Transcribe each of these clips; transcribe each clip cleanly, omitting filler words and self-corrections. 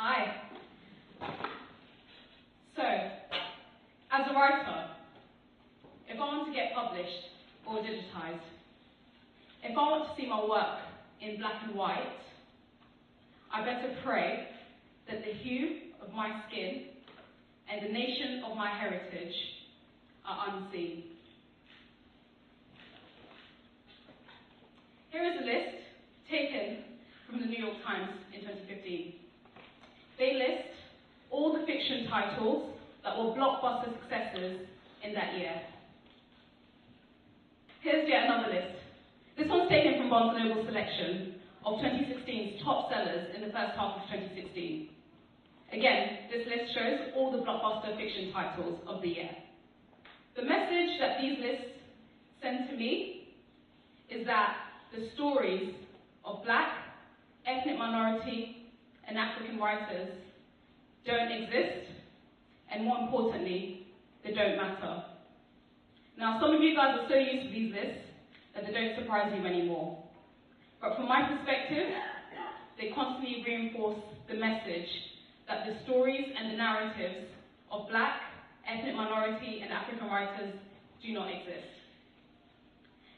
Hi. So, as a writer, if I want to get published or digitized, if I want to see my work in black and white, I better pray that the hue of my skin and the nation of my heritage are unseen. Here is a list taken from the New York Times in 2015. They list all the fiction titles that were blockbuster successes in that year. Here's yet another list. This one's taken from Barnes & Noble's selection of 2016's top sellers in the first half of 2016. Again, this list shows all the blockbuster fiction titles of the year. The message that these lists send to me is that the stories of Black, ethnic minority, and African writers don't exist, and more importantly, they don't matter. Now, some of you guys are so used to these lists that they don't surprise you anymore. But from my perspective, they constantly reinforce the message that the stories and the narratives of Black, ethnic minority, and African writers do not exist.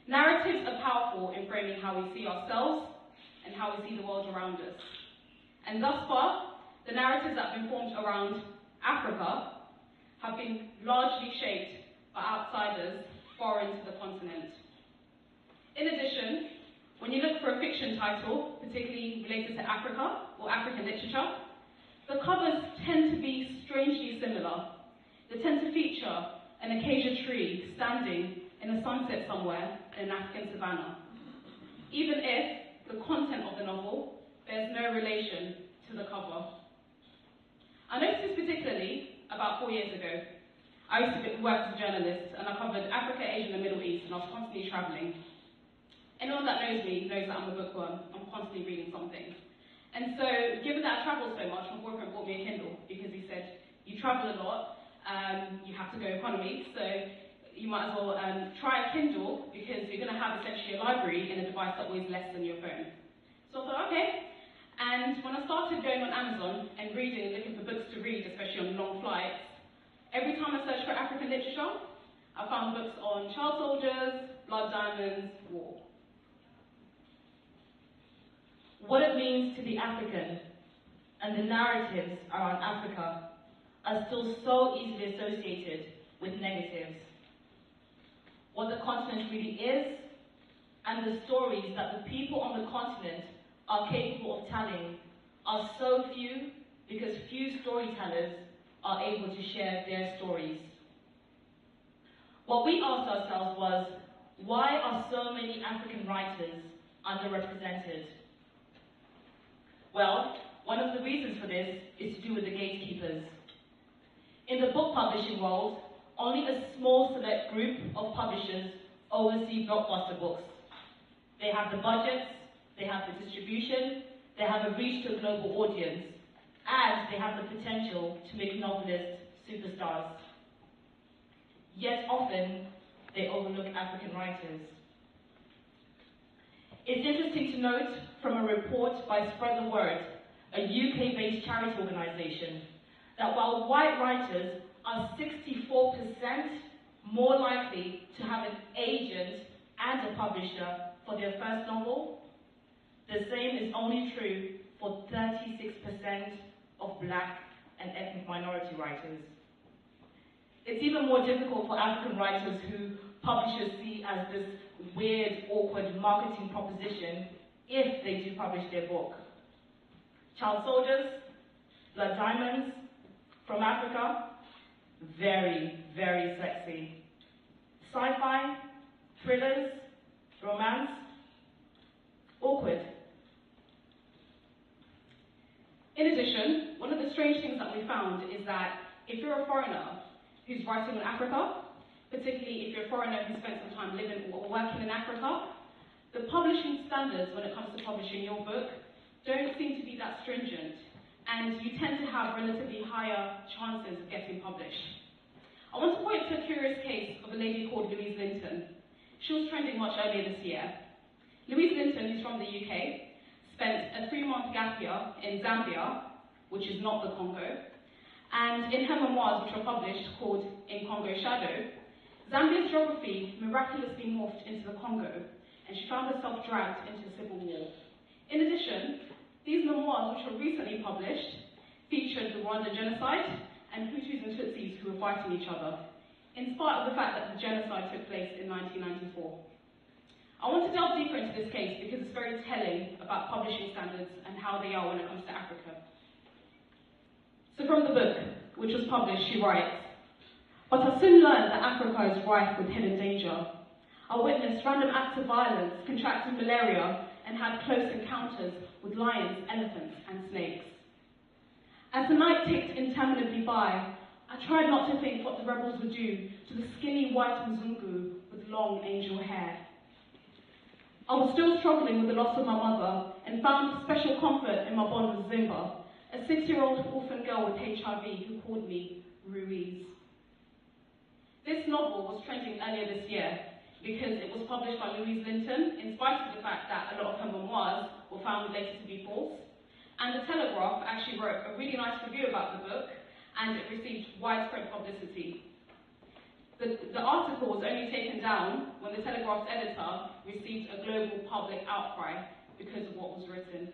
Narratives are powerful in framing how we see ourselves and how we see the world around us. And thus far, the narratives that have been formed around Africa have been largely shaped by outsiders foreign to the continent. In addition, when you look for a fiction title, particularly related to Africa or African literature, the covers tend to be strangely similar. They tend to feature an acacia tree standing in a sunset somewhere in an African savannah, even if the content of the novel bears no relation to the cover. I noticed this particularly about 4 years ago. I used to work as a journalist, and I covered Africa, Asia, and the Middle East, and I was constantly traveling. Anyone that knows me knows that I'm a bookworm. I'm constantly reading something. And so, given that I travel so much, my boyfriend bought me a Kindle because he said, you travel a lot, you have to go economy, so you might as well try a Kindle because you're going to have essentially a library in a device that weighs less than your phone. So I thought, okay. And when I started going on Amazon and reading and looking for books to read, especially on long flights, every time I searched for African literature, I found books on child soldiers, blood diamonds, war. What it means to be African and the narratives around Africa are still so easily associated with negatives. What the continent really is, and the stories that the people on the continent are capable of telling are so few because few storytellers are able to share their stories. What we asked ourselves was, why are so many African writers underrepresented? Well, one of the reasons for this is to do with the gatekeepers. In the book publishing world, only a small select group of publishers oversee blockbuster books. They have the budgets, they have the distribution, they have a reach to a global audience, and they have the potential to make novelists superstars. Yet often, they overlook African writers. It's interesting to note from a report by Spread the Word, a UK-based charity organisation, that while white writers are 64% more likely to have an agent and a publisher for their first novel, the same is only true for 36% of Black and ethnic minority writers. It's even more difficult for African writers who publishers see as this weird, awkward marketing proposition if they do publish their book. Child soldiers, blood diamonds, from Africa, very, very sexy. Sci-fi, thrillers, romance, awkward. In addition, one of the strange things that we found is that if you're a foreigner who's writing on Africa, particularly if you're a foreigner who spent some time living or working in Africa, the publishing standards when it comes to publishing your book don't seem to be that stringent, and you tend to have relatively higher chances of getting published. I want to point to a curious case of a lady called Louise Linton. She was trending much earlier this year. Louise Linton, who's from the UK, spent a 3-month gap year in Zambia which is not the Congo. And in her memoirs, which are published, called In Congo's Shadow, Zambia's geography miraculously morphed into the Congo, and she found herself dragged into civil war. In addition, these memoirs, which were recently published, featured the Rwanda genocide and Hutus and Tutsis who were fighting each other, in spite of the fact that the genocide took place in 1994. I want to delve deeper into this case because it's very telling about publishing standards and how they are when it comes to Africa. So from the book, which was published, she writes, "But I soon learned that Africa is rife with hidden danger. I witnessed random acts of violence, contracted malaria, and had close encounters with lions, elephants, and snakes. As the night ticked interminably by, I tried not to think what the rebels would do to the skinny white Mzungu with long angel hair. I was still struggling with the loss of my mother and found special comfort in my bond with Zimba, a 6-year-old orphan girl with HIV who called me Ruiz." This novel was trending earlier this year because it was published by Louise Linton, in spite of the fact that a lot of her memoirs were found later to be false. And The Telegraph actually wrote a really nice review about the book, and it received widespread publicity. The article was only taken down when the Telegraph's editor received a global public outcry because of what was written.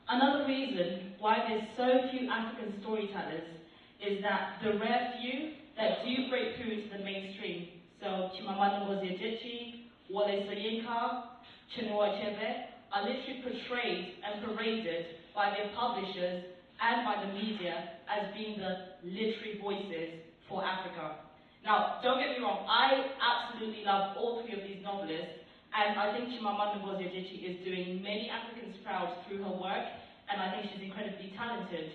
Another reason why there's so few African storytellers is that the rare few that do break through into the mainstream, so Chimamanda Ngozi Adichie, Wole Soyinka, Chinua Achebe, are literally portrayed and paraded by their publishers and by the media as being the literary voices for Africa. Now, don't get me wrong, I absolutely love all three of these novelists, and I think Chimamanda Ngozi Adichie is doing many Africans proud through her work, and I think she's incredibly talented.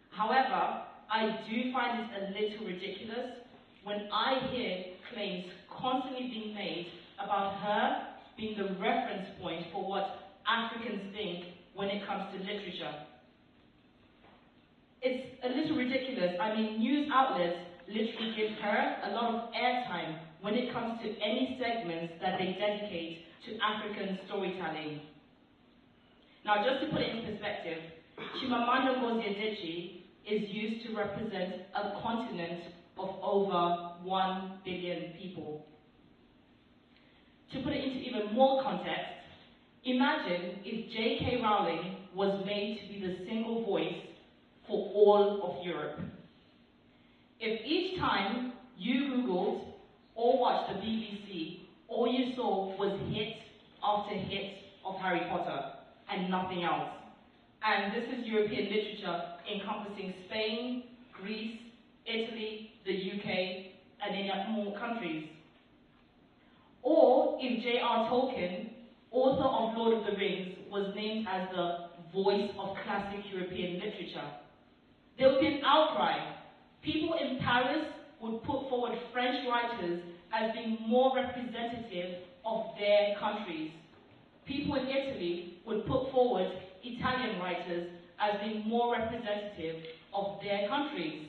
However, I do find it a little ridiculous when I hear claims constantly being made about her being the reference point for what Africans think when it comes to literature. It's a little ridiculous. I mean, news outlets literally give her a lot of airtime when it comes to any segments that they dedicate to African storytelling. Now, just to put it in perspective, Chimamanda Ngozi Adichie is used to represent a continent of over 1 billion people. To put it into even more context, imagine if J.K. Rowling was made to be the single voice for all of Europe. If each time you Googled or watched the BBC, all you saw was hit after hit of Harry Potter and nothing else. And this is European literature encompassing Spain, Greece, Italy, the UK, and many more countries. Or if J.R. Tolkien, author of Lord of the Rings, was named as the voice of classic European literature, there would be an outcry. People in Paris would put forward French writers as being more representative of their countries. People in Italy would put forward Italian writers as being more representative of their countries.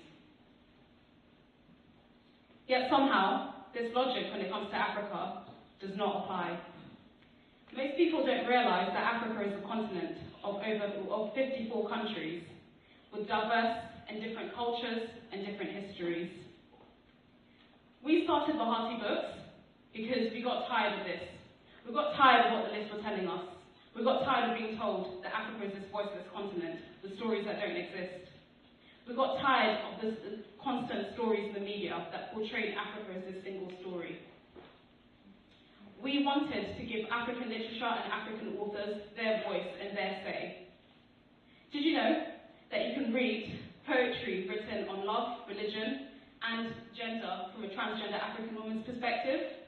Yet somehow, this logic when it comes to Africa does not apply. Most people don't realize that Africa is a continent of 54 countries with diverse and different cultures and different histories. We started Bahati Books because we got tired of this. We got tired of what the lists were telling us. We got tired of being told that Africa is this voiceless continent with stories that don't exist. We got tired of the constant stories in the media that portrayed Africa as this single story. We wanted to give African literature and African authors their voice and their say. Did you know that you can read poetry written on love, religion, and gender from a transgender African woman's perspective?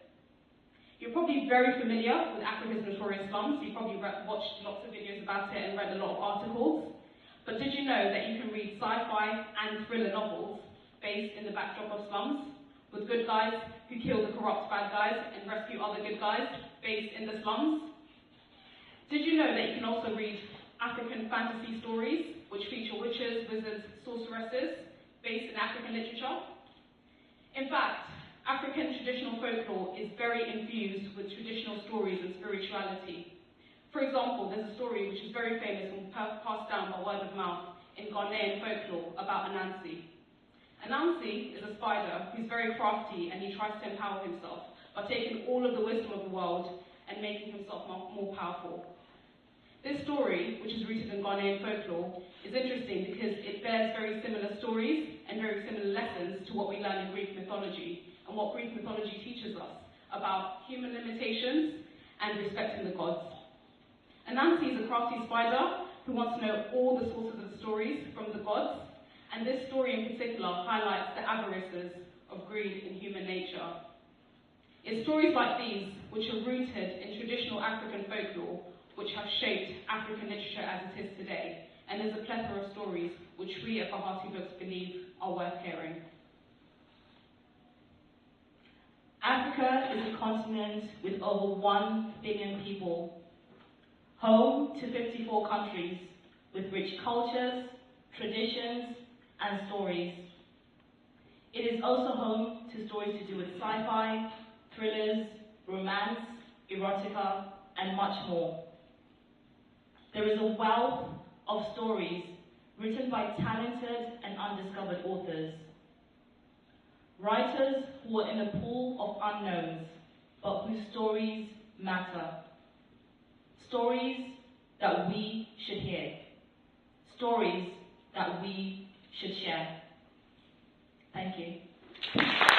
You're probably very familiar with Africa's notorious slums. You've probably watched lots of videos about it and read a lot of articles. But did you know that you can read sci-fi and thriller novels based in the backdrop of slums, with good guys who kill the corrupt bad guys and rescue other good guys based in the slums? Did you know that you can also read African fantasy stories which feature witches, wizards, sorceresses based in African literature? In fact, African traditional folklore is very infused with traditional stories and spirituality. For example, there's a story which is very famous and passed down by word of mouth in Ghanaian folklore about Anansi. Anansi is a spider who's very crafty, and he tries to empower himself by taking all of the wisdom of the world and making himself more powerful. This story, which is rooted in Ghanaian folklore, is interesting because it bears very similar stories and very similar lessons to what we learn in Greek mythology and what Greek mythology teaches us about human limitations and respecting the gods. Anansi is a crafty spider who wants to know all the sources of the stories from the gods, and this story in particular highlights the avarices of greed in human nature. It's stories like these which are rooted in traditional African folklore which have shaped African literature as it is today, and there's a plethora of stories which we at Bahati Books believe are worth hearing. Africa is a continent with over 1 billion people, home to 54 countries with rich cultures, traditions, and stories. It is also home to stories to do with sci-fi, thrillers, romance, erotica, and much more. There is a wealth of stories written by talented and undiscovered authors. Writers who are in a pool of unknowns, but whose stories matter. Stories that we should hear. Stories that we should share. Thank you.